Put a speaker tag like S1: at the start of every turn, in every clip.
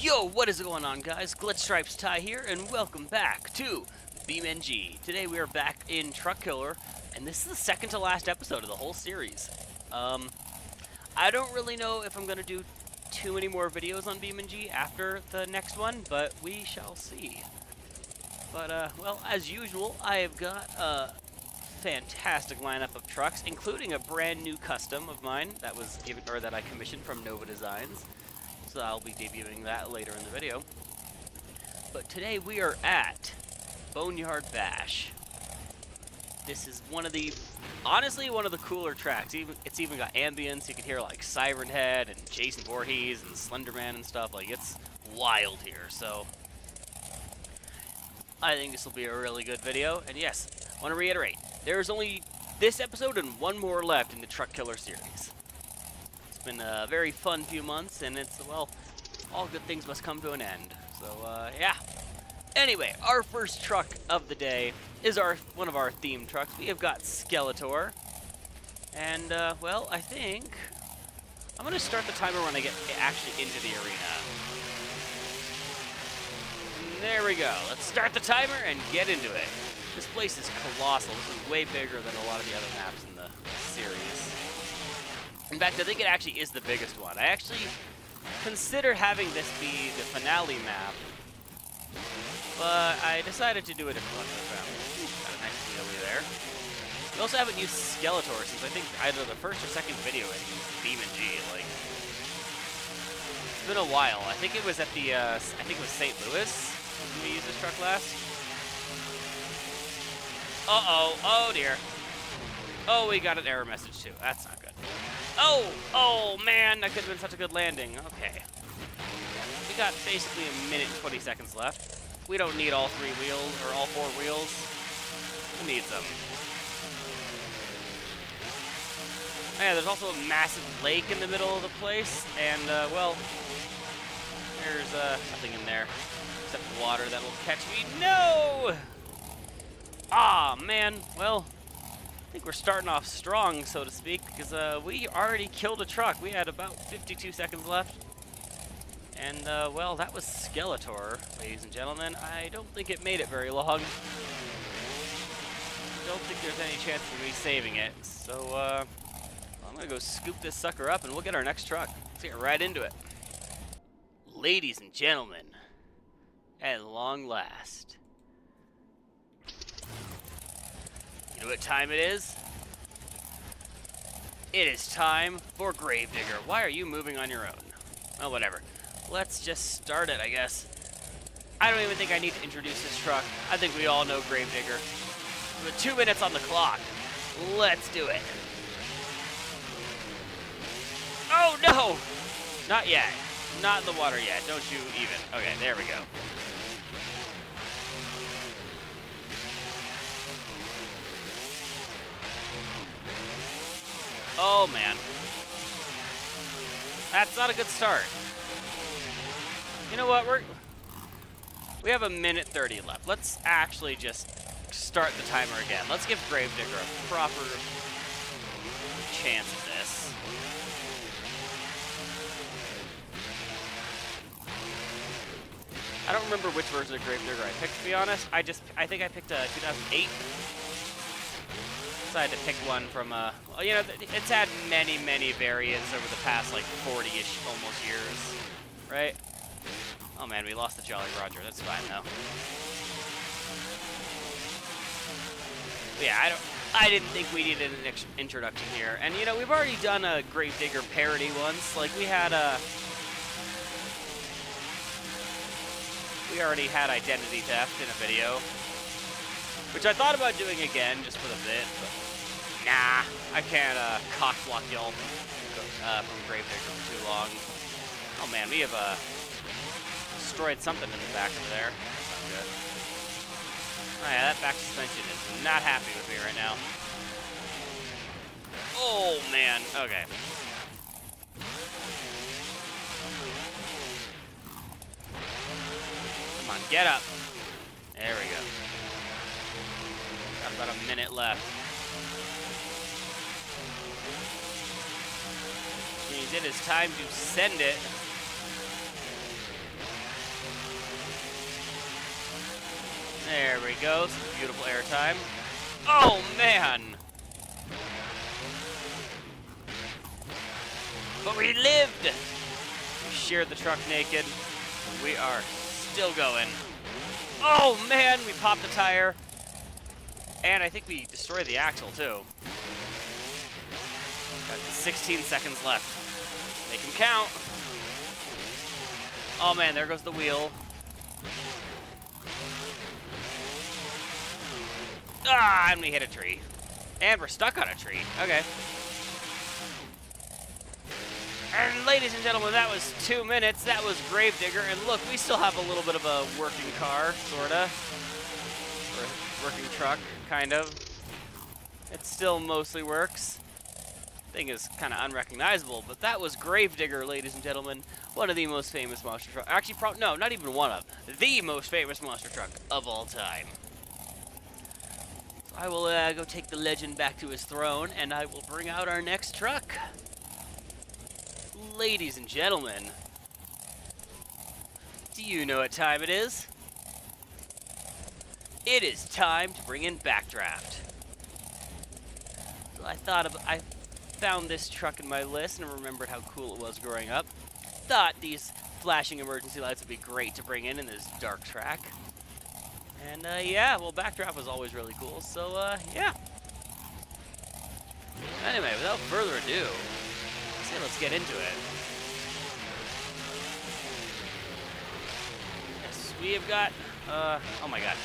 S1: Yo, what is going on, guys? Glitch Stripes Ty here, and welcome back to BeamNG. Today we are back in Truck Killer, and this is the second to last episode of the whole series. I don't really know if I'm going to do too many more videos on BeamNG after the next one, but we shall see. But, well, as usual, I have got a fantastic lineup of trucks, including a brand new custom of mine that was given, or that I commissioned from Nova Designs. So I'll be debuting that later in the video. But today we are at Boneyard Bash. This is one of the, honestly, one of the cooler tracks. It's even got ambience. You can hear like Siren Head and Jason Voorhees and Slenderman and stuff. Like, it's wild here. So I think this will be a really good video. And yes, I want to reiterate, there's only this episode and one more left in the Truck Killer series. It's been a very fun few months, and it's, well, all good things must come to an end. So, yeah. Anyway, our first truck of the day is one of our theme trucks. We have got Skeletor. And, well, I think I'm going to start the timer when I get actually into the arena. And there we go. Let's start the timer and get into it. This place is colossal. This is way bigger than a lot of the other maps in the series. In fact, I think it actually is the biggest one. I actually considered having this be the finale map, but I decided to do a different one for the family. Got a nice wheelie there. We also haven't used Skeletor since I think either the first or second video in BeamNG. Like, it's been a while. I think it was at the, I think it was St. Louis when we used this truck last. Uh-oh. Oh, dear. Oh, we got an error message, too. That's not good. Oh, man, that could have been such a good landing. Okay. We got basically a minute and 20 seconds left. We don't need all three wheels, or all four wheels. We need some. Oh, yeah, there's also a massive lake in the middle of the place, and, well, there's nothing in there except water that will catch me. No! Ah, man, well, I think we're starting off strong, so to speak, because we already killed a truck. We had about 52 seconds left. And, well, that was Skeletor, ladies and gentlemen. I don't think it made it very long. Don't think there's any chance of me saving it. So, I'm going to go scoop this sucker up, and we'll get our next truck. Let's get right into it. Ladies and gentlemen, at long last. You know what time it is? It is time for Gravedigger. Why are you moving on your own? Well, whatever. Let's just start it, I guess. I don't even think I need to introduce this truck. I think we all know Gravedigger. With 2 minutes on the clock. Let's do it. Oh, no! Not yet. Not in the water yet. Don't you even. Okay, there we go. Oh, man. That's not a good start. You know what? We have a minute 30 left. Let's actually just start the timer again. Let's give Gravedigger a proper chance at this. I don't remember which version of Gravedigger I picked, to be honest. I think I picked 2008. Decided to pick one from, well, you know, it's had many, many variants over the past, like, 40-ish almost years, right? Oh, man, we lost the Jolly Roger. That's fine, though. But yeah, I didn't think we needed an introduction here. And, you know, we've already done a Gravedigger parody once. Like, we already had Identity Theft in a video, which I thought about doing again, just for the bit, but nah, I can't cock-block y'all from Gravedigger for too long. Oh man, we have destroyed something in the back of there. That's not good. Oh yeah, that back suspension is not happy with me right now. Oh man, okay. Come on, get up. There we go. Got about a minute left. Which means it is time to send it There we go. Some beautiful airtime. Oh, man! But we lived! We sheared the truck naked. We are still going. Oh, man! We popped the tire. And I think we destroyed the axle, too. Got 16 seconds left. Make them count. Oh, man, there goes the wheel. Ah, and we hit a tree. And we're stuck on a tree. Okay. And ladies and gentlemen, that was 2 minutes. That was Gravedigger. And look, we still have a little bit of a working car, sorta. Or working truck, kind of. It still mostly works. Thing is kind of unrecognizable, but that was Gravedigger, ladies and gentlemen. One of the most famous monster trucks. Actually, no, not even one of. The most famous monster truck of all time. I will go take the legend back to his throne, and I will bring out our next truck. Ladies and gentlemen, do you know what time it is? It is time to bring in Backdraft. So I found this truck in my list and remembered how cool it was growing up. Thought these flashing emergency lights would be great to bring in this dark track. And, yeah, well, Backdraft was always really cool, so, yeah. Anyway, without further ado, let's get into it. Yes, we have got, oh my god.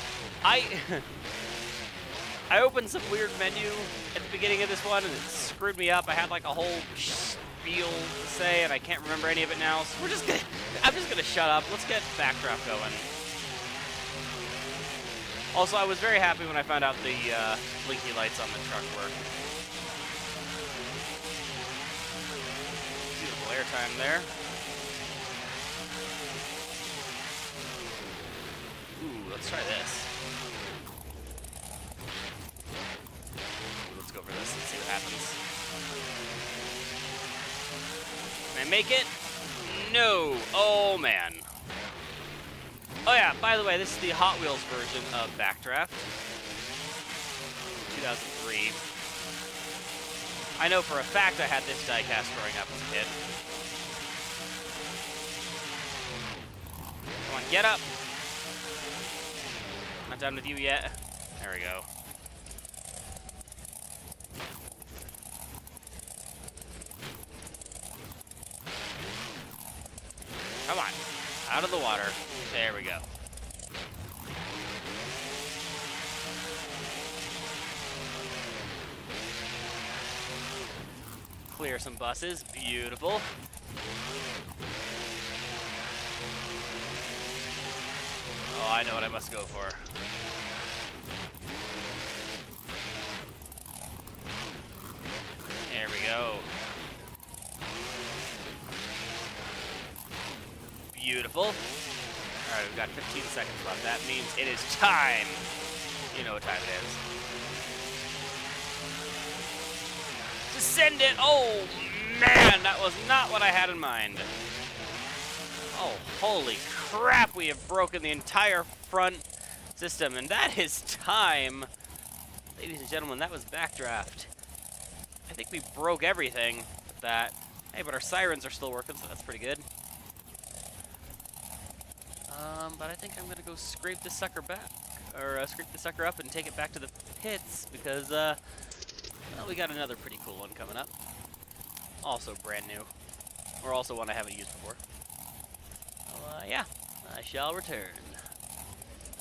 S1: I opened some weird menu at the beginning of this one, and it screwed me up. I had, like, a whole spiel to say, and I can't remember any of it now, so I'm just gonna shut up. Let's get Backdraft going. Also, I was very happy when I found out the blinky lights on the truck work. Beautiful airtime there. Ooh, let's try this. Let's go for this and see what happens. Can I make it? No. Oh, man. Oh yeah, by the way, this is the Hot Wheels version of Backdraft. 2003. I know for a fact I had this diecast growing up as a kid. Come on, get up! Not done with you yet. There we go. Come on, out of the water. There we go. Clear some buses. Beautiful. Oh, I know what I must go for. There we go. Beautiful. Alright, we've got 15 seconds left. That means it is time. You know what time it is. Descend it! Oh, man! That was not what I had in mind. Oh, holy crap! We have broken the entire front system, and that is time. Ladies and gentlemen, that was Backdraft. I think we broke everything with that. Hey, but our sirens are still working, so that's pretty good. But I think I'm gonna go scrape this sucker back, or scrape the sucker up and take it back to the pits, because, well, we got another pretty cool one coming up. Also brand new. Or also one I haven't used before. So, yeah, I shall return.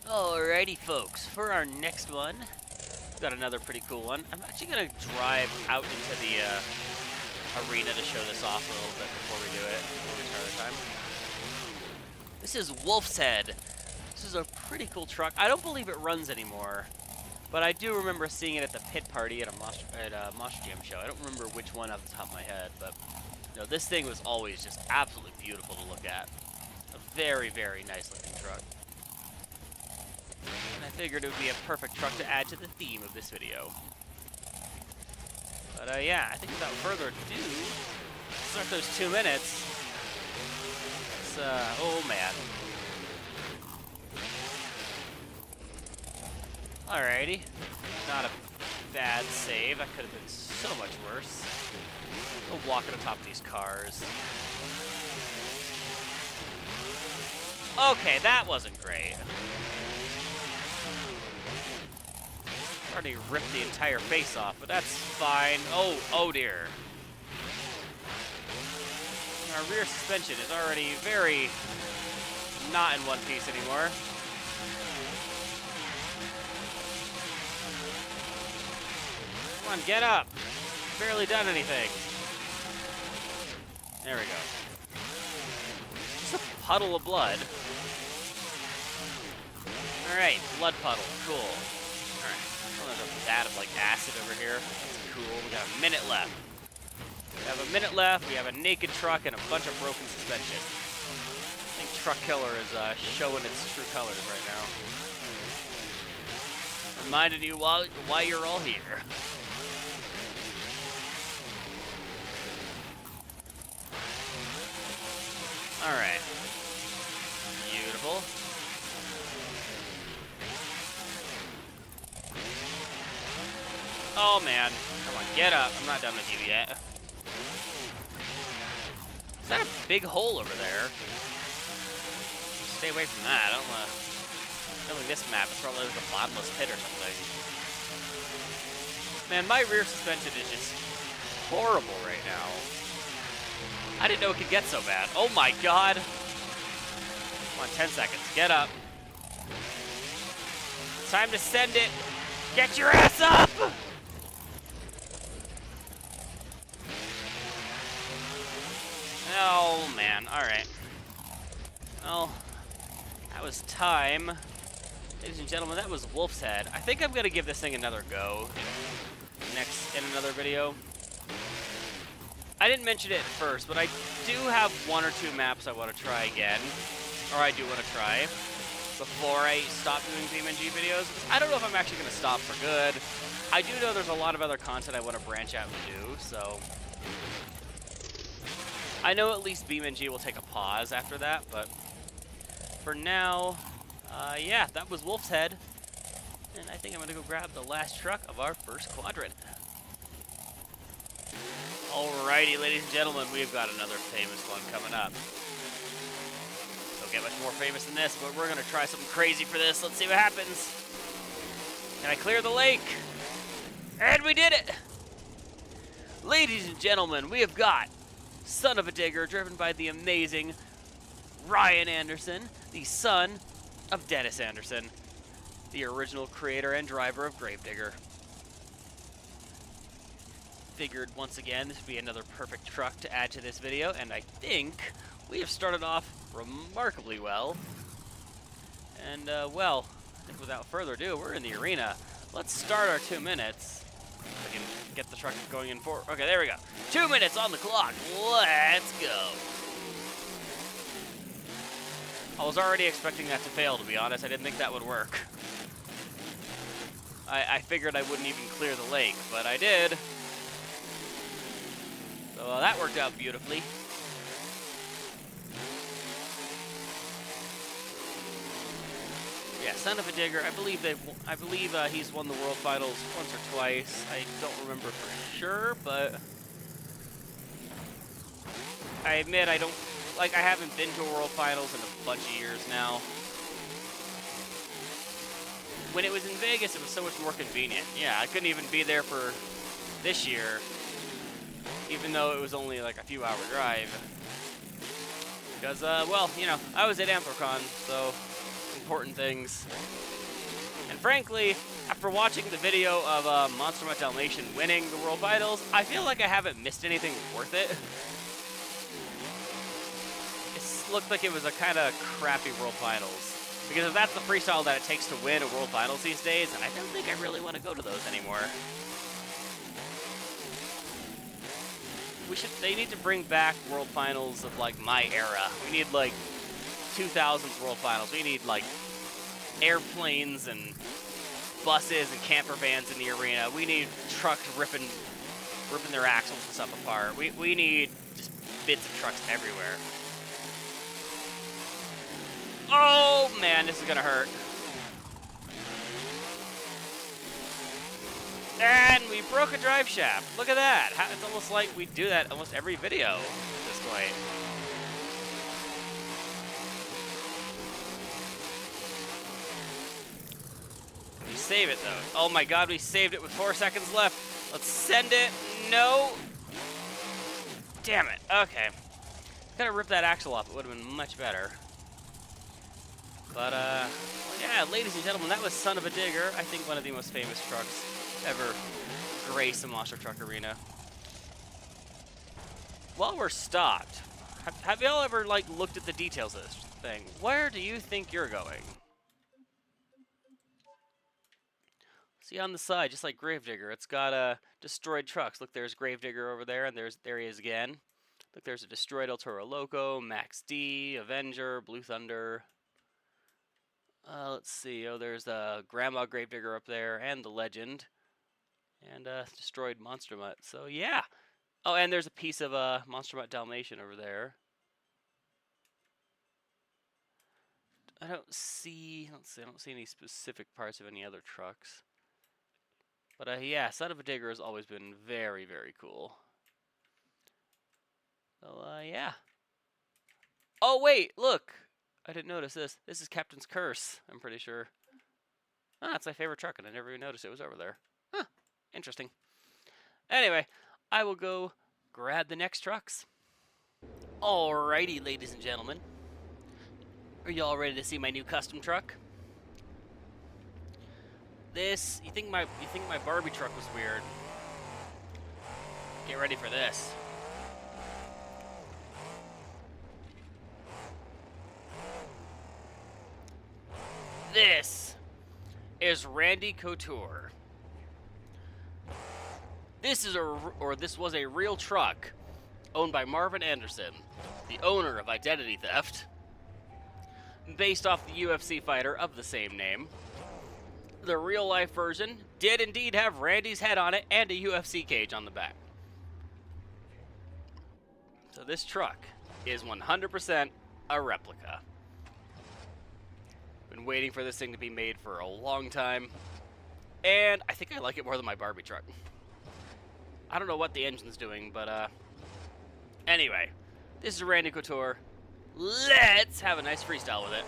S1: Alrighty, folks, for our next one, we've got another pretty cool one. I'm actually gonna drive out into the, arena to show this off a little bit before we do it, before we start our time. This is Wolf's Head. This is a pretty cool truck. I don't believe it runs anymore, but I do remember seeing it at the pit party at a Monster Jam show. I don't remember which one off the top of my head, but you know, this thing was always just absolutely beautiful to look at. A very, very nice looking truck. And I figured it would be a perfect truck to add to the theme of this video. But yeah, I think without further ado, start those 2 minutes. Oh man. Alrighty. Not a bad save. That could have been so much worse. We'll walk on top of these cars. Okay, that wasn't great. Already ripped the entire face off, but that's fine. Oh dear. Our rear suspension is already very not in one piece anymore. Come on, get up. Barely done anything. There we go. Just a puddle of blood. Alright, blood puddle. Cool. Alright. Oh, there's a vat of, like, acid over here. That's cool. We got a minute left. We have a minute left. We have a naked truck and a bunch of broken suspension. I think Truck Killer is showing its true colors right now. Reminding you why you're all here. Alright. Beautiful. Oh man. Come on, get up. I'm not done with you yet. Is that a big hole over there? Stay away from that. I don't think this map is probably like a bottomless pit or something. Man, my rear suspension is just horrible right now. I didn't know it could get so bad. Oh my god. Come on, 10 seconds. Get up. It's time to send it. Get your ass up! Oh man, alright. Well, that was time. Ladies and gentlemen, that was Wolf's Head. I think I'm gonna give this thing another go in another video. I didn't mention it at first, but I do have 1 or 2 maps I want to try again. Or I do want to try before I stop doing BeamNG videos. I don't know if I'm actually going to stop for good. I do know there's a lot of other content I want to branch out and do, so I know at least BeamNG will take a pause after that, but for now, yeah, that was Wolf's Head. And I think I'm going to go grab the last truck of our first quadrant. Alrighty, ladies and gentlemen, we've got another famous one coming up. Don't get much more famous than this, but we're going to try something crazy for this. Let's see what happens. Can I clear the lake? And we did it! Ladies and gentlemen, we have got Son of a Digger, driven by the amazing Ryan Anderson, the son of Dennis Anderson, the original creator and driver of Gravedigger. Figured once again this would be another perfect truck to add to this video, and I think we have started off remarkably well. And well, I think without further ado, we're in the arena. Let's start our 2 minutes. I can get the truck going in for. Okay, there we go. 2 minutes on the clock. Let's go. I was already expecting that to fail, to be honest. I didn't think that would work. I figured I wouldn't even clear the lake, but I did. So that worked out beautifully. Yeah, Son of a Digger. I believe he's won the World Finals once or twice. I don't remember for sure, but I admit I haven't been to a World Finals in a bunch of years now. When it was in Vegas, it was so much more convenient. Yeah, I couldn't even be there for this year, even though it was only like a few-hour drive. Because, well, you know, I was at Anthrocon, so important things. And frankly, after watching the video of Monster Mutt Dalmatian winning the World Finals, I feel like I haven't missed anything worth it. It looked like it was a kind of crappy World Finals. Because if that's the freestyle that it takes to win a World Finals these days, and I don't think I really want to go to those anymore. They need to bring back World Finals of, like, my era. We need, like, 2000s World Finals. We need, like, airplanes and buses and camper vans in the arena. We need trucks ripping their axles and stuff apart. We need just bits of trucks everywhere. Oh, man, this is gonna hurt. And we broke a drive shaft. Look at that. It's almost like we do that almost every video at this point. We save it, though. Oh my god, we saved it with 4 seconds left. Let's send it. No. Damn it. Okay. Gotta rip that axle off. It would have been much better. But, yeah, ladies and gentlemen, that was Son of a Digger. I think one of the most famous trucks ever grace the Monster Truck Arena. While we're stopped, have y'all ever, like, looked at the details of this thing? Where do you think you're going? See on the side, just like Gravedigger, it's got destroyed trucks. Look, there's Gravedigger over there, and there he is again. Look, there's a destroyed El Toro Loco, Max D, Avenger, Blue Thunder. Let's see. Oh, there's Grandma Gravedigger up there, and the Legend, and destroyed Monster Mutt. So yeah. Oh, and there's a piece of Monster Mutt Dalmatian over there. I don't see. Let's see. I don't see any specific parts of any other trucks. But yeah, Son of a Digger has always been very, very cool. So yeah. Oh wait, look. I didn't notice this. This is Captain's Curse, I'm pretty sure. Ah, that's my favorite truck, and I never even noticed it was over there. Huh, interesting. Anyway, I will go grab the next trucks. Alrighty, ladies and gentlemen. Are y'all ready to see my new custom truck? This, you think my Barbie truck was weird? Get ready for this. This is Randy Couture. This was a real truck owned by Marvin Anderson, the owner of Identity Theft, based off the UFC fighter of the same name. The real-life version did indeed have Randy's head on it and a UFC cage on the back. So this truck is 100% a replica. Been waiting for this thing to be made for a long time, and I think I like it more than my Barbie truck. I don't know what the engine's doing, but anyway, this is Randy Couture. Let's have a nice freestyle with it.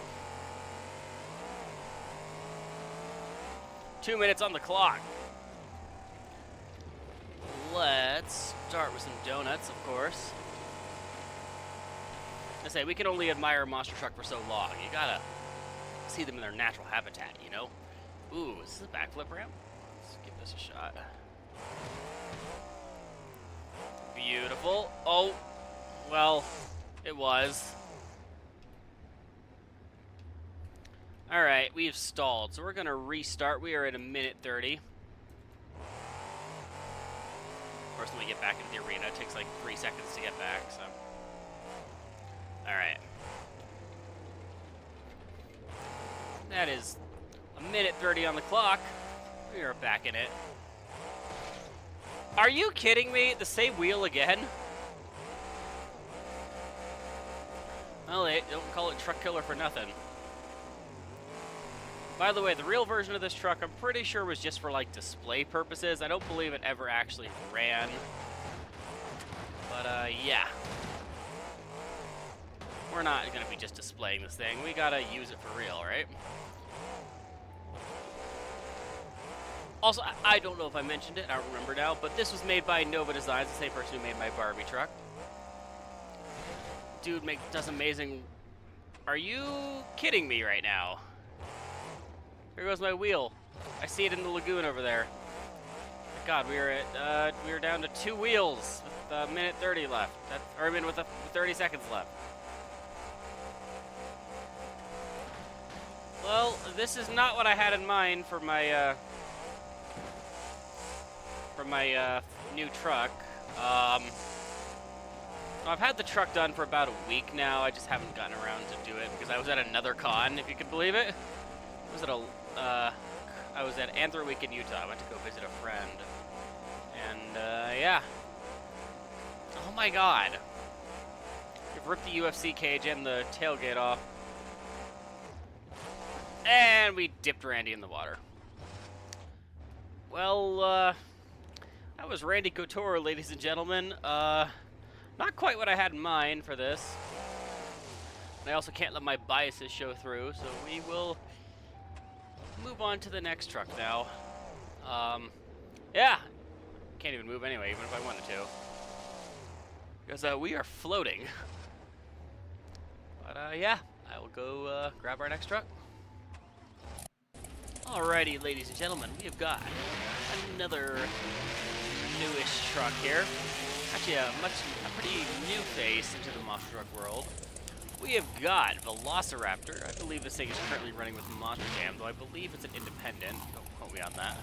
S1: 2 minutes on the clock. Let's start with some donuts, of course. I say, we can only admire a monster truck for so long. You gotta see them in their natural habitat, you know? Ooh, is this a backflip ramp? Let's give this a shot. Beautiful. Oh, well, it was. Alright, we've stalled, so we're gonna restart. We are at 1:30. First, when we get back into the arena, it takes like 3 seconds to get back, so. Alright. That is 1:30 on the clock. We are back in it. Are you kidding me? The same wheel again? Well, they don't call it Truck Killer for nothing. By the way, the real version of this truck, I'm pretty sure was just for, like, display purposes. I don't believe it ever actually ran. But, yeah. We're not going to be just displaying this thing. We got to use it for real, right? Also, I don't know if I mentioned it. I don't remember now. But this was made by Nova Designs, the same person who made my Barbie truck. Dude does amazing... Are you kidding me right now? Here goes my wheel. I see it in the lagoon over there. God, we are down to 2 wheels with 1:30 left. Or I mean, with 30 seconds left. Well, this is not what I had in mind for my new truck. I've had the truck done for about a week now. I just haven't gotten around to do it because I was at another con, if you can believe it. I was at Anther Week in Utah. I went to go visit a friend. And, yeah. Oh my god. We've ripped the UFC cage and the tailgate off. And we dipped Randy in the water. Well, that was Randy Couture, ladies and gentlemen. Not quite what I had in mind for this. And I also can't let my biases show through, so we will move on to the next truck now. Yeah, can't even move anyway, even if I wanted to. Because we are floating. But yeah, I will go grab our next truck. Alrighty, ladies and gentlemen, we have got another newish truck here. Actually, a pretty new face into the monster truck world. We have got Velociraptor. I believe this thing is currently running with Monster Jam, though I believe it's an independent. Don't quote me on that.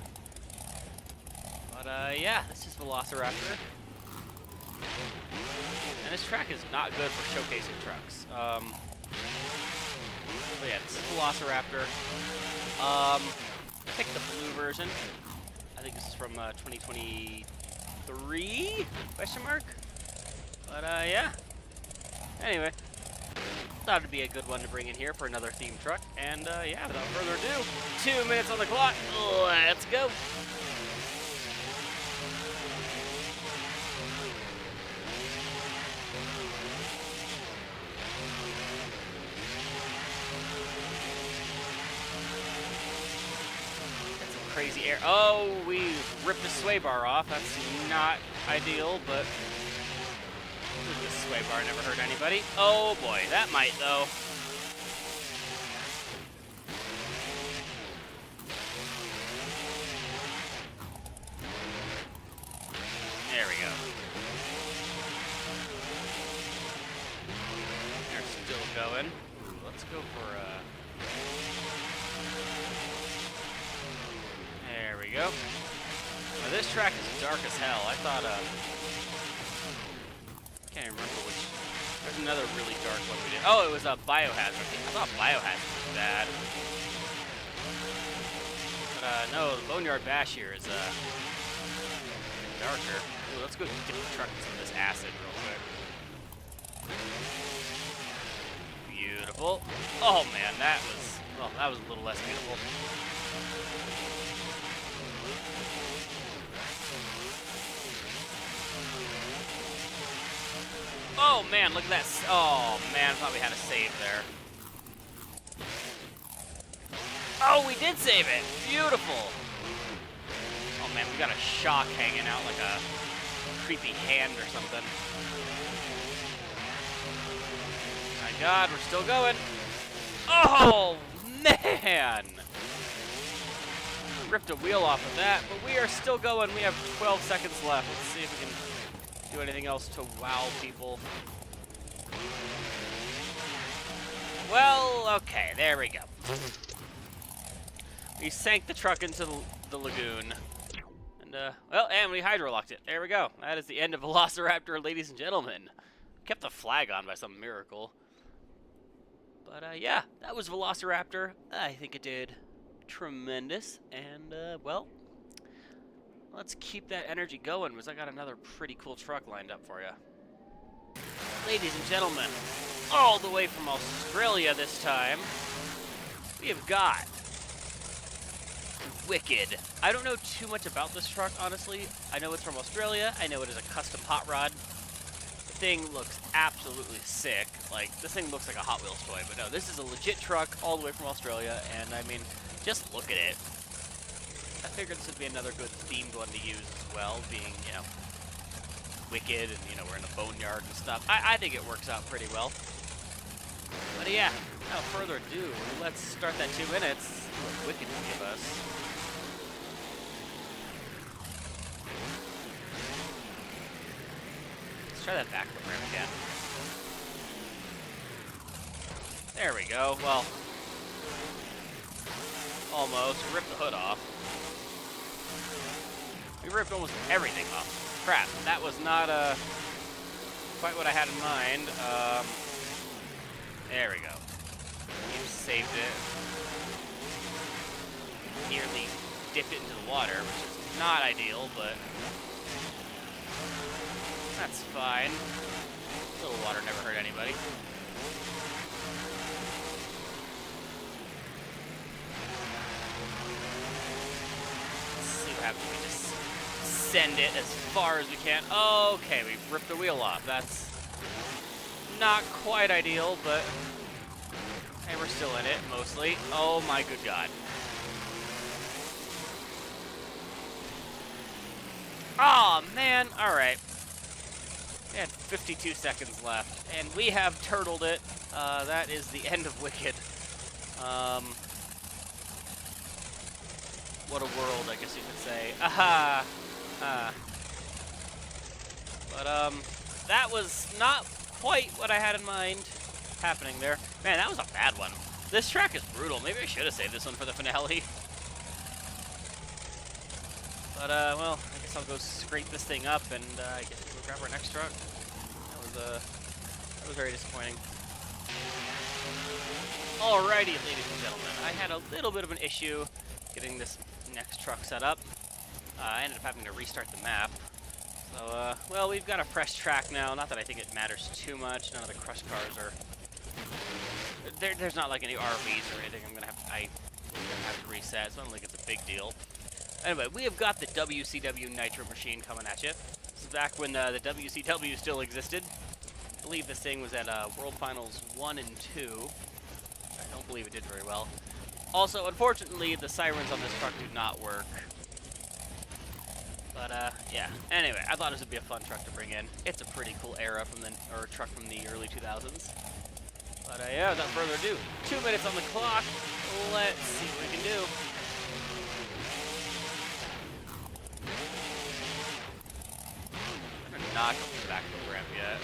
S1: But yeah, this is Velociraptor. And this track is not good for showcasing trucks. But yeah, this is Velociraptor. I picked the blue version. I think this is from 2023? Question mark? But yeah. Anyway, thought it'd be a good one to bring in here for another themed truck. And yeah, without further ado, 2 minutes on the clock. Let's go. Crazy air. Oh, we ripped the sway bar off. That's not ideal, but this sway bar never hurt anybody. Oh boy, that might though. There we go. They're still going. Ooh, let's go for There we go. Now, this track is dark as hell. I thought, can't even remember which. There's another really dark one we did. Oh, it was a Biohazard. I thought Biohazard was bad. But, no, the Boneyard Bash here is, darker. Ooh, let's go dip the truck in some of this acid real quick. Beautiful. Oh, man, that was a little less beautiful. Oh man, look at that. Oh man, I thought we had a save there. Oh, we did save it. Beautiful. Oh man, we got a shock hanging out like a creepy hand or something. My God, we're still going. Oh man. Ripped a wheel off of that, but we are still going. We have 12 seconds left. Let's see if we can do anything else to wow people. Well, okay, there we go. We sank the truck into the lagoon. And, well, and we hydrolocked it. There we go. That is the end of Velociraptor, ladies and gentlemen. Kept the flag on by some miracle. But, yeah, that was Velociraptor. I think it did tremendous. And, well, let's keep that energy going, because I got another pretty cool truck lined up for you. Ladies and gentlemen, all the way from Australia this time, we have got Wicked. I don't know too much about this truck, honestly. I know it's from Australia. I know it is a custom hot rod. The thing looks absolutely sick. Like, this thing looks like a Hot Wheels toy, but no, this is a legit truck all the way from Australia, and I mean, just look at it. I figured this would be another good themed one to use as well, being, you know, Wicked, and, you know, we're in the Boneyard and stuff. I think it works out pretty well. But yeah, without further ado, let's start that 2 minutes. See what Wicked can give us. Let's try that backflip ramp again. There we go. Well, almost. We ripped the hood off. We ripped almost everything off. Crap, that was not quite what I had in mind. There we go. You saved it. Nearly dipped it into the water, which is not ideal, but that's fine. A little water never hurt anybody. have to just send it as far as we can. Okay, we ripped the wheel off. That's not quite ideal, but hey, we're still in it, mostly. Oh my good God. Oh man, alright. We had 52 seconds left, and we have turtled it. That is the end of Wicked. What a world, I guess you could say. Aha! But, that was not quite what I had in mind happening there. Man, that was a bad one. This track is brutal. Maybe I should have saved this one for the finale. But, well, I guess I'll go scrape this thing up and, I guess we'll grab our next truck. That was very disappointing. Alrighty, ladies and gentlemen. I had a little bit of an issue getting this next truck set up. I ended up having to restart the map. So, well, we've got a fresh track now. Not that I think it matters too much. None of the crush cars are... There's not like any RVs or anything I'm gonna have to reset, so I don't think it's a big deal. Anyway, we have got the WCW Nitro machine coming at you. This is back when the WCW still existed. I believe this thing was at World Finals 1 and 2. I don't believe it did very well. Also, unfortunately, the sirens on this truck do not work. But, yeah. Anyway, I thought this would be a fun truck to bring in. It's a pretty cool era from truck from the early 2000s. But, yeah, without further ado, 2 minutes on the clock. Let's see what we can do. I'm not going back to the ramp yet.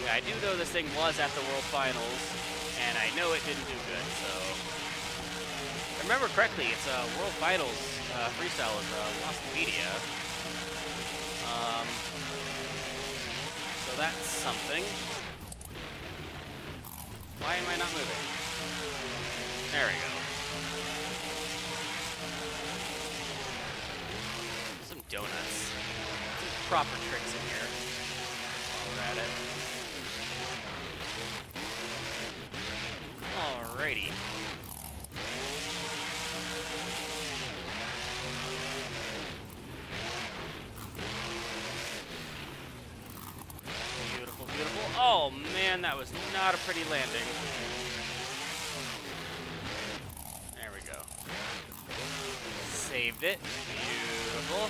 S1: Yeah, I do know this thing was at the World Finals, and I know it didn't do good, so... If I remember correctly, it's World Finals freestyle is Lost Media. So that's something. Why am I not moving? There we go. Some donuts. Some proper tricks in here. While we're at it. Alrighty. Beautiful, beautiful. Oh man, that was not a pretty landing. There we go. Saved it. Beautiful.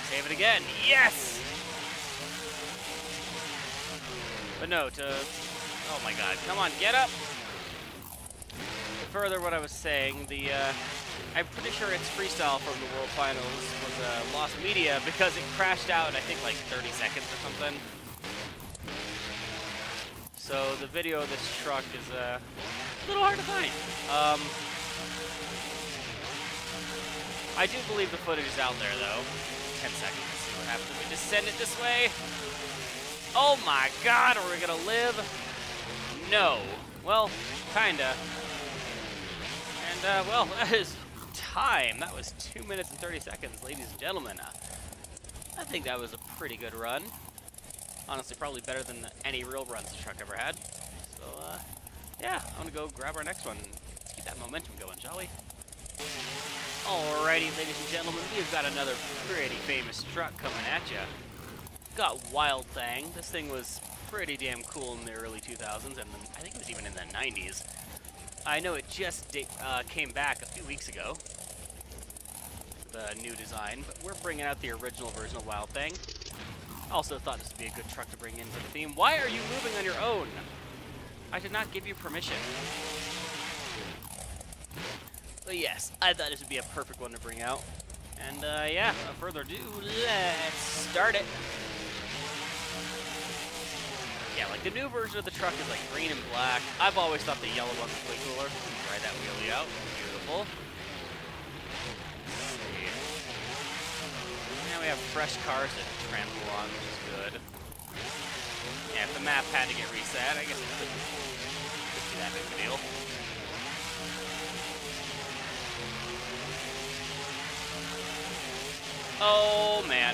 S1: Save it again. Yes! But no, oh my God. Come on, get up! Further what I was saying, I'm pretty sure it's freestyle from the World Finals was lost media because it crashed out in I think like 30 seconds or something. So the video of this truck is a little hard to find. I do believe the footage is out there though. 10 seconds, let's see what happens if we just send it this way. Oh my God, are we gonna live? No. Well, kinda. And, well, that is time. That was 2 minutes and 30 seconds, ladies and gentlemen. I think that was a pretty good run. Honestly, probably better than any real runs the truck ever had. So, yeah, I'm gonna go grab our next one. Let's keep that momentum going, shall we? Alrighty, ladies and gentlemen, we've got another pretty famous truck coming at ya. Got Wild Thang. This thing was pretty damn cool in the early 2000s, and I think it was even in the 90s. I know it just came back a few weeks ago, the new design, but we're bringing out the original version of Wild Thang. Also thought this would be a good truck to bring into the theme. Why are you moving on your own? I did not give you permission. But yes, I thought this would be a perfect one to bring out. And yeah, without further ado, let's start it. Yeah, like the new version of the truck is like green and black. I've always thought the yellow one was way cooler. Ride that wheelie out. Beautiful. Let's see. Now we have fresh cars to trample on, which is good. Yeah, if the map had to get reset, I guess it could be that big of a deal. Oh man.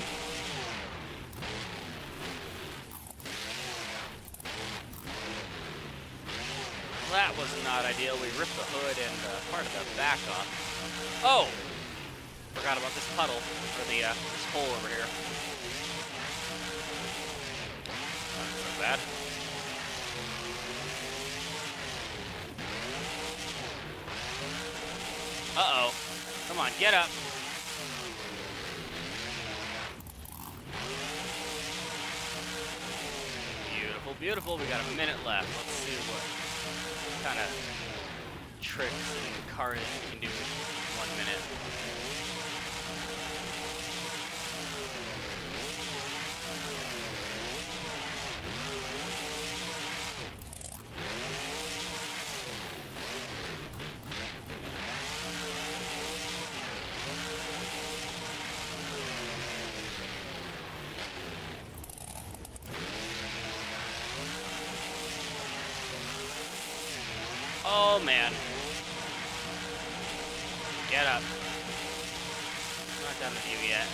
S1: ideal. We ripped the hood and part of the back off. Oh! Forgot about this puddle, or this hole over here. Not so bad. Uh-oh. Come on, get up. Beautiful, beautiful. We got a minute left. Let's see what kind of tricks and carnage we can do in 1 minute. Oh, man. Get up. I'm not done with you yet.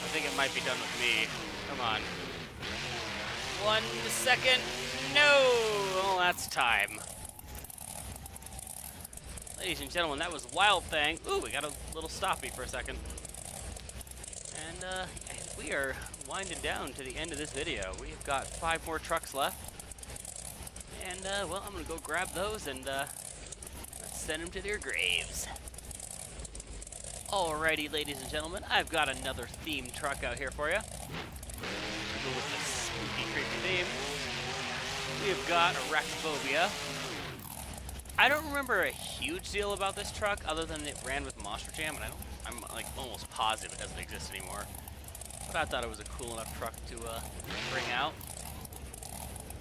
S1: I think it might be done with me. Come on. 1 second. No! Well, that's time. Ladies and gentlemen, that was Wild Thang. Ooh, we got a little stoppy for a second. And we are winding down to the end of this video. We've got 5 more trucks left. And, well, I'm going to go grab those and send them to their graves. Alrighty, ladies and gentlemen, I've got another themed truck out here for you. Go with the spooky, creepy theme. We've got Arachnophobia. I don't remember a huge deal about this truck other than it ran with Monster Jam, and I'm like almost positive it doesn't exist anymore. But I thought it was a cool enough truck to bring out.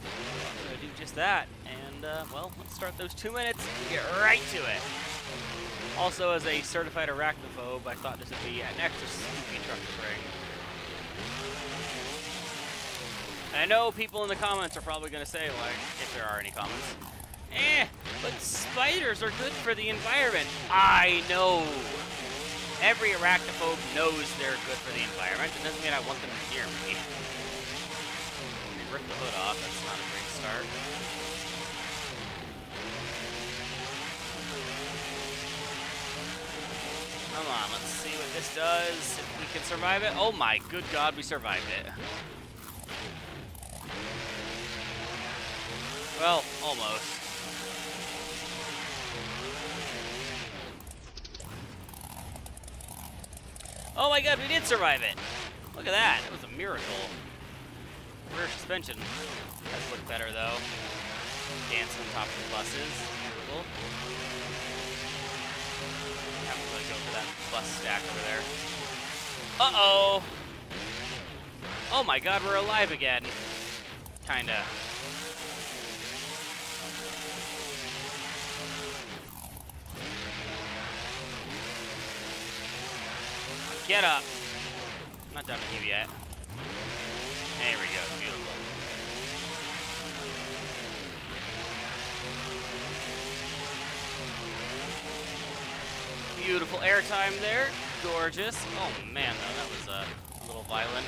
S1: I'm gonna do just that, and well, let's start those 2 minutes and get right to it. Also, as a certified arachnophobe, I thought this would be an extra spooky truck to bring. And I know people in the comments are probably gonna say, like, if there are any comments, but spiders are good for the environment. I know. Every arachnophobe knows they're good for the environment. It doesn't mean I want them near me. Rip the hood off. That's not a great start. Come on, let's see what this does. If we can survive it. Oh my good God, we survived it. Well, almost. Oh my God, we did survive it! Look at that, it was a miracle. Rear suspension does look better though. Dancing on top of the buses, beautiful. Have to really go for that bus stack over there. Uh-oh! Oh my God, we're alive again. Kinda. Get up. I'm not done with you yet. There we go. Beautiful. Beautiful airtime there. Gorgeous. Oh man, though, that was a little violent.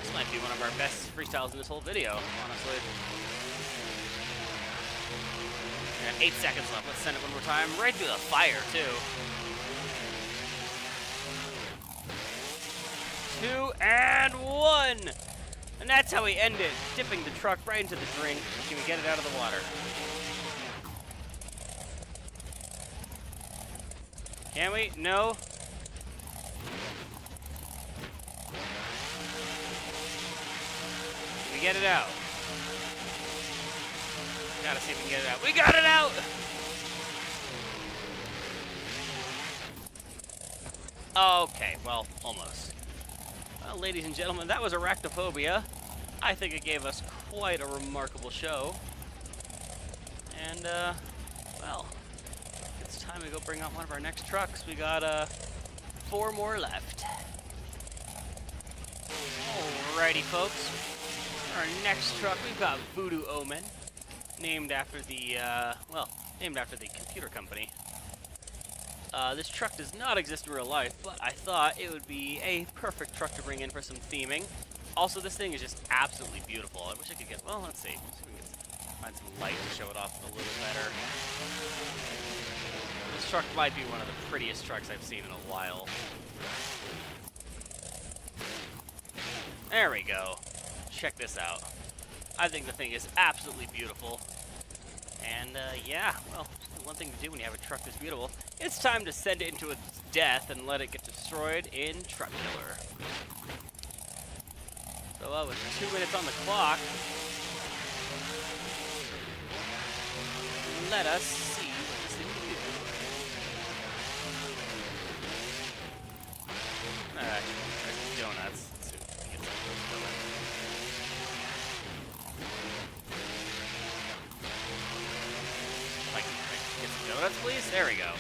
S1: This might be one of our best freestyles in this whole video, honestly. We got 8 seconds left. Let's send it one more time. Right through the fire, too. 2 and 1. And that's how we end it. Dipping the truck right into the drink. Can we get it out of the water? Can we? No. Can we get it out? Gotta see if we can get it out. We got it out! Okay, well, almost. Well, ladies and gentlemen, that was Arachnophobia. I think it gave us quite a remarkable show. And, well, it's time to go bring out one of our next trucks. We got, 4 more left. Alrighty, folks. Our next truck, we've got Voodoo Omen, named after the, named after the computer company. This truck does not exist in real life, but I thought it would be a perfect truck to bring in for some theming. Also, this thing is just absolutely beautiful. I wish I could get, well, let's see. Let's see if we can find some light to show it off a little better. This truck might be one of the prettiest trucks I've seen in a while. There we go. Check this out. I think the thing is absolutely beautiful. And, yeah, well, one thing to do when you have a truck this beautiful, it's time to send it into its death and let it get destroyed in Truck Killer. So, with 2 minutes on the clock, let us see what this thing can do. Alright, there's donuts. Let's see if we can get some of those donuts. Get some donuts, please? There we go.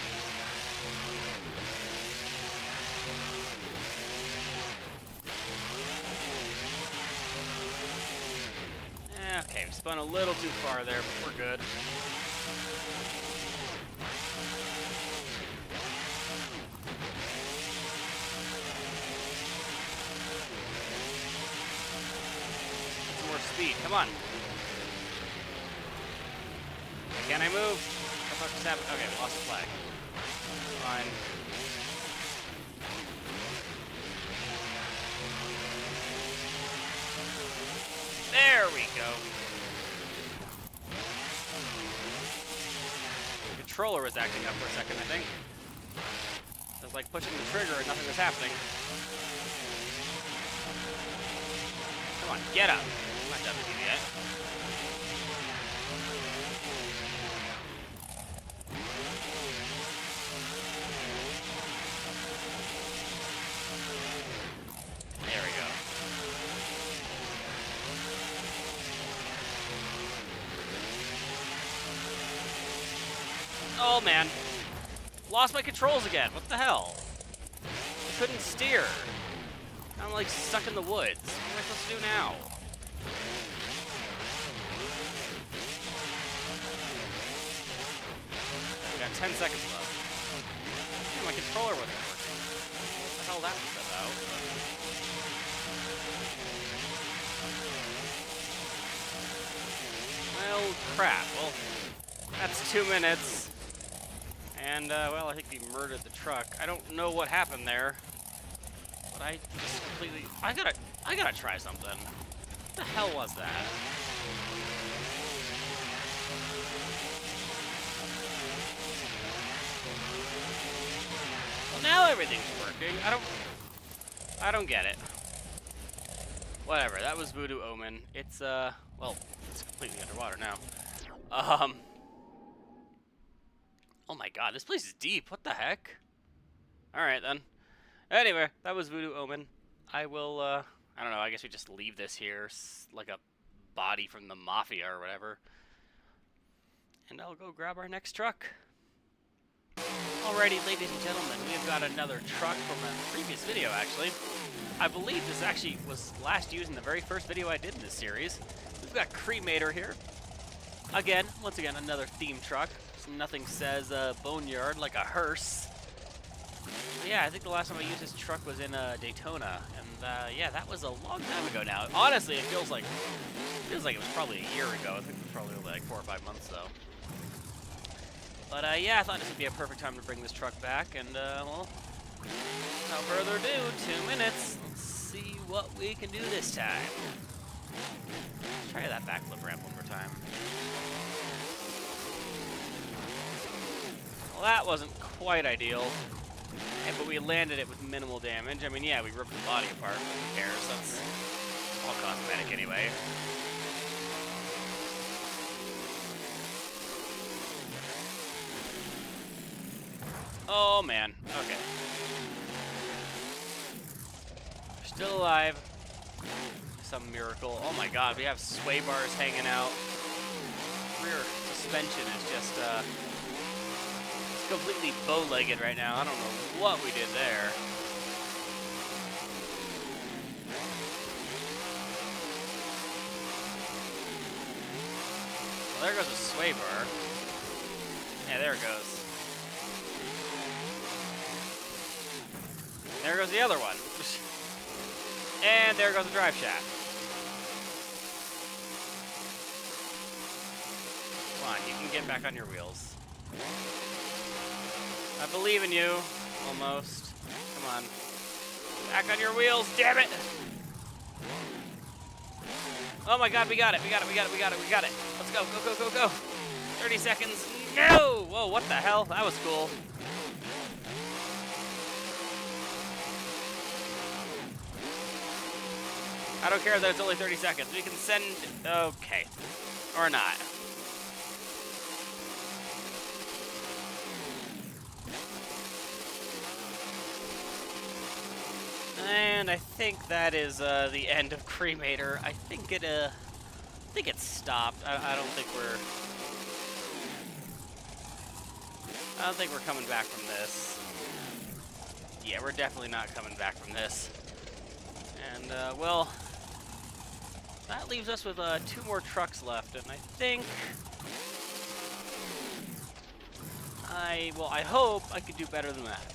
S1: Okay, we spun a little too far there, but we're good. Some more speed, come on. Can I move? What the fuck just happened? Okay, we lost the flag. Fine. There we go. The controller was acting up for a second, I think. It was like pushing the trigger and nothing was happening. Come on, get up. I'm not done with you yet. There we go. Oh man, lost my controls again. What the hell? I couldn't steer. Now I'm like stuck in the woods. What am I supposed to do now? We got 10 seconds left. Yeah, my controller wasn't working. What the hell that was about? Well, crap. Well, that's 2 minutes. And, well, I think we murdered the truck. I don't know what happened there. But I just completely... I gotta try something. What the hell was that? Well, now everything's working. I don't get it. Whatever, that was Voodoo Omen. It's, well, it's completely underwater now. Oh my god, this place is deep. What the heck? Alright then. Anyway, that was Voodoo Omen. I will, I don't know, I guess we just leave this here like a body from the Mafia or whatever. And I'll go grab our next truck. Alrighty, ladies and gentlemen, we have got another truck from a previous video, actually. I believe this actually was last used in the very first video I did in this series. We've got Cremator here. Again, once again, another theme truck. So nothing says Boneyard like a hearse. But yeah, I think the last time I used this truck was in Daytona, and yeah, that was a long time ago now. Honestly, it feels like it was probably a year ago. I think it was probably only like 4 or 5 months though. But yeah, I thought this would be a perfect time to bring this truck back, and well, without further ado, 2 minutes. Let's see what we can do this time. Let's try that backflip ramp one more time. Well, that wasn't quite ideal, but we landed it with minimal damage. I mean, yeah, we ripped the body apart, but who cares? That's all cosmetic anyway. Oh, man. Okay. We're still alive. Some miracle. Oh, my God. We have sway bars hanging out. Rear suspension is just, it's completely bow-legged right now. I don't know what we did there. Well, there goes a sway bar. Yeah, there it goes. There goes the other one. And there goes the drive shaft. Come on, you can get back on your wheels. I believe in you. Almost. Come on. Back on your wheels, damn it! Oh my god, we got it, we got it, we got it, we got it, we got it. Let's go, go, go, go, go. 30 seconds. No! Whoa, what the hell? That was cool. I don't care that it's only 30 seconds. We can send... Okay. Or not. And I think that is the end of Cremator. I think it stopped. I don't think we're coming back from this. Yeah, we're definitely not coming back from this. And well, that leaves us with 2 more trucks left, and I think I hope I could do better than that.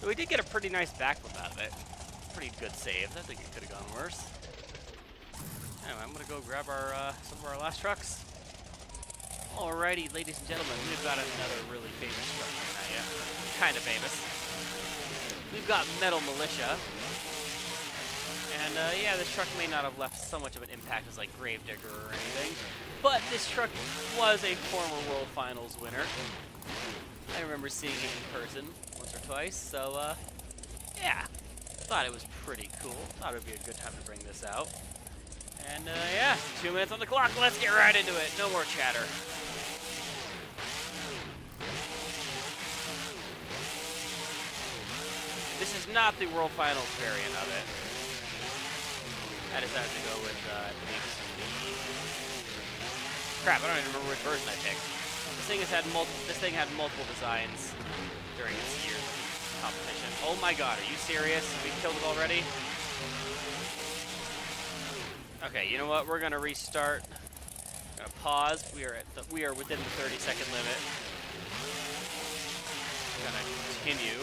S1: So we did get a pretty nice backflip out of it. Pretty good saves. I think it could have gone worse. Anyway, I'm gonna go grab our some of our last trucks. Alrighty, ladies and gentlemen, we've got another really famous truck coming at you. Kind of famous. We've got Metal Militia. And yeah, this truck may not have left so much of an impact as like Gravedigger or anything, but this truck was a former World Finals winner. I remember seeing it in person once or twice, so yeah. Thought it was pretty cool. Thought it would be a good time to bring this out. And yeah, 2 minutes on the clock. Let's get right into it. No more chatter. This is not the World Finals variant of it. I decided to go with, I believe, crap, I don't even remember which version I picked. This thing had multiple designs during its years of competition. Oh my god, are you serious? We killed it already? Okay, you know what? We're gonna restart. We're gonna pause. We are within the 30-second limit. We're gonna continue.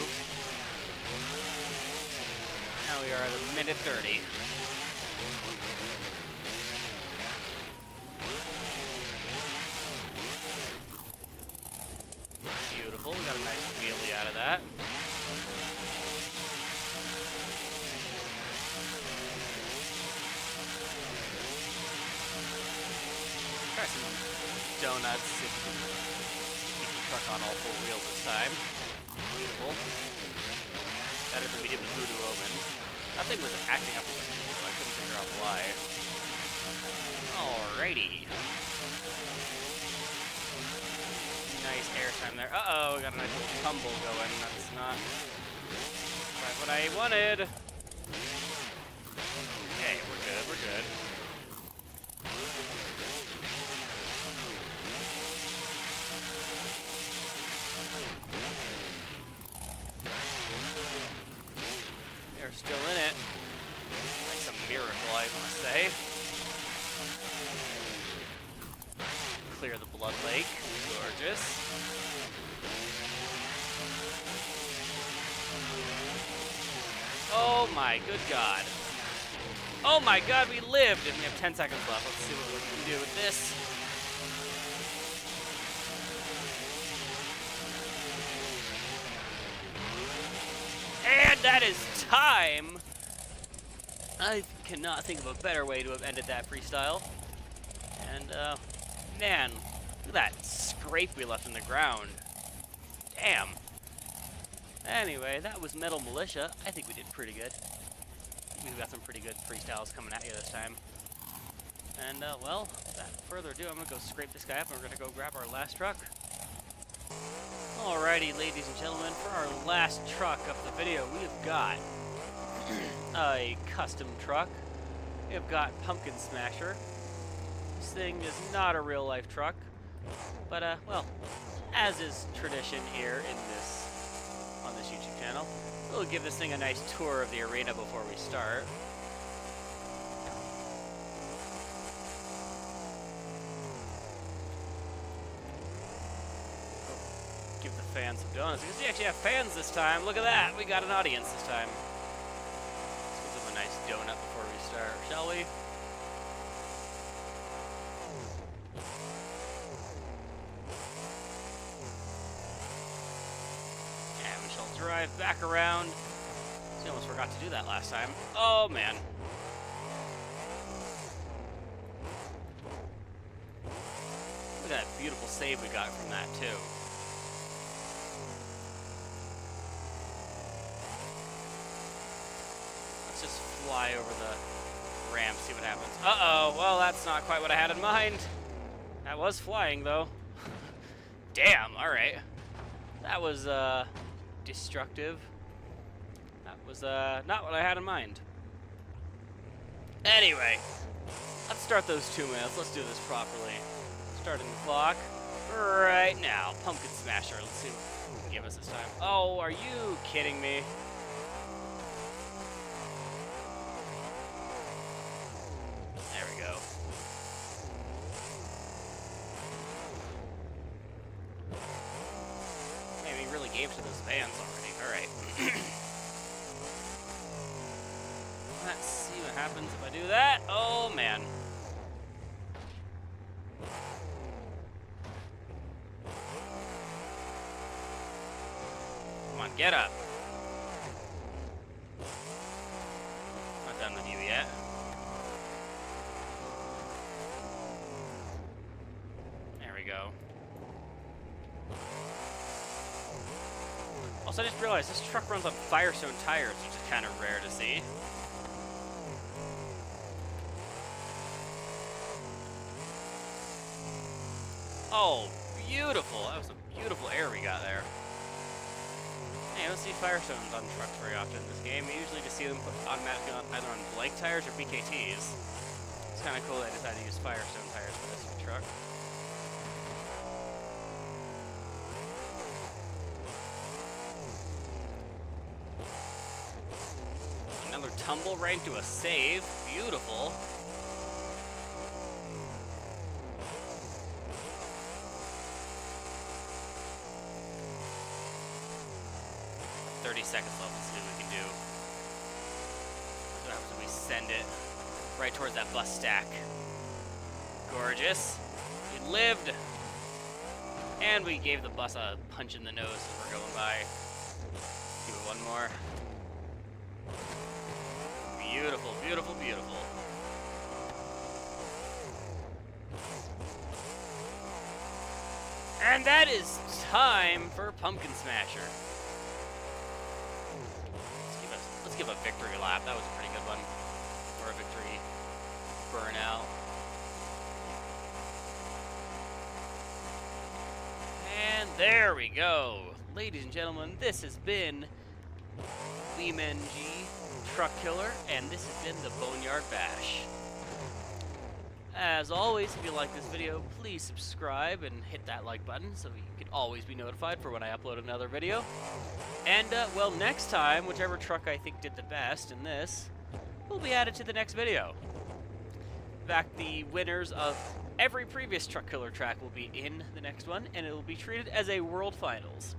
S1: Now we are at a minute 30. Beautiful. We got a nice wheelie out of that. Try some donuts, see if we can keep the truck on all 4 wheels this time. Beautiful. Better than we did with Voodoo Omen. That thing was acting up a little, so I couldn't figure out why. Alrighty. Nice airtime there. Uh-oh, we got a nice little tumble going. That's not quite what I wanted. Okay, we're good, we're good. They're still in it. Like some miracle, I must say. Clear the blood lake. Gorgeous. Oh my good god. Oh my god, we lived! And we have 10 seconds left. Let's see what we can do with this. And that is time! I cannot think of a better way to have ended that freestyle. And, man, look at that scrape we left in the ground. Damn. Anyway, that was Metal Militia. I think we did pretty good. We've got some pretty good freestyles coming at you this time. And, well, without further ado, I'm going to go scrape this guy up and we're going to go grab our last truck. Alrighty, ladies and gentlemen, for our last truck of the video, we have got a custom truck. We have got Pumpkin Smasher. This thing is not a real-life truck, but, well, as is tradition here on this YouTube channel, we'll give this thing a nice tour of the arena before we start. give the fans some donuts. Because we actually have fans this time. Look at that. We got an audience this time. Let's give them a nice donut before we start, shall we? And we shall drive back around. See, I almost forgot to do that last time. Oh, man. Look at that beautiful save we got from that, too. Let's just fly over the ramp, see what happens. Uh-oh, well, that's not quite what I had in mind. That was flying, though. Damn, alright. That was, destructive. That was, not what I had in mind. Anyway, let's start those 2 minutes. Let's do this properly. Starting the clock right now. Pumpkin Smasher. Let's see what it can give us this time. Oh, are you kidding me? There we go. Man, we really gave to those fans already. Alright. Let's see what happens if I do that. Oh, man. Come on, get up. Not done with you yet. There we go. Also, I just realized this truck runs on Firestone tires, which is kind of rare to see. Oh, beautiful. That was a beautiful air we got there. Hey, I don't see Firestones on trucks very often in this game. We usually just see them put automatically on either on Blake tires or BKTs. It's kind of cool they decided to use Firestone tires for this truck. Another tumble right into a save. Beautiful. 30 seconds left. Let's see what we can do. What happens when we send it right towards that bus stack? Gorgeous. We lived. And we gave the bus a punch in the nose as we're going by. Do it one more. Beautiful, beautiful, beautiful. And that is time for Pumpkin Smasher. Let's give a victory lap. That was a pretty good one. Or a victory burnout. And there we go. Ladies and gentlemen, this has been BeamNG Truck Killer, and this has been the Boneyard Bash. As always, if you like this video, please subscribe and hit that like button so you can always be notified for when I upload another video. And, well, next time, whichever truck I think did the best in this will be added to the next video. In fact, the winners of every previous Truck Killer track will be in the next one, and it will be treated as a World Finals.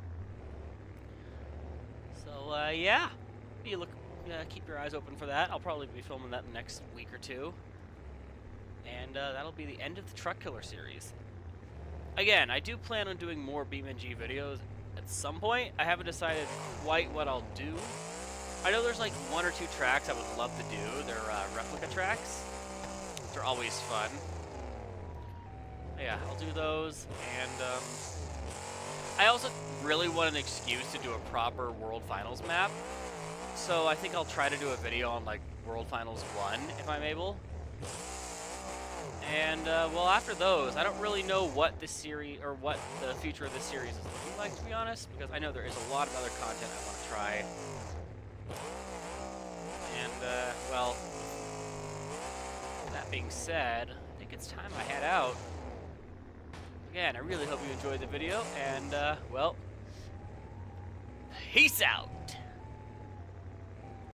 S1: So, yeah. Keep your eyes open for that. I'll probably be filming that in the next week or two. And that'll be the end of the Truck Killer series. Again, I do plan on doing more BeamNG videos at some point. I haven't decided quite what I'll do. I know there's like 1 or 2 tracks I would love to do. They're replica tracks. They're always fun. Yeah, I'll do those. And I also really want an excuse to do a proper World Finals map. So I think I'll try to do a video on like World Finals 1 if I'm able. And, well, after those, I don't really know what this series, or what the future of this series is looking like, to be honest, because I know there is a lot of other content I want to try. And, well, that being said, I think it's time I head out. Again, I really hope you enjoyed the video, and, well, peace out!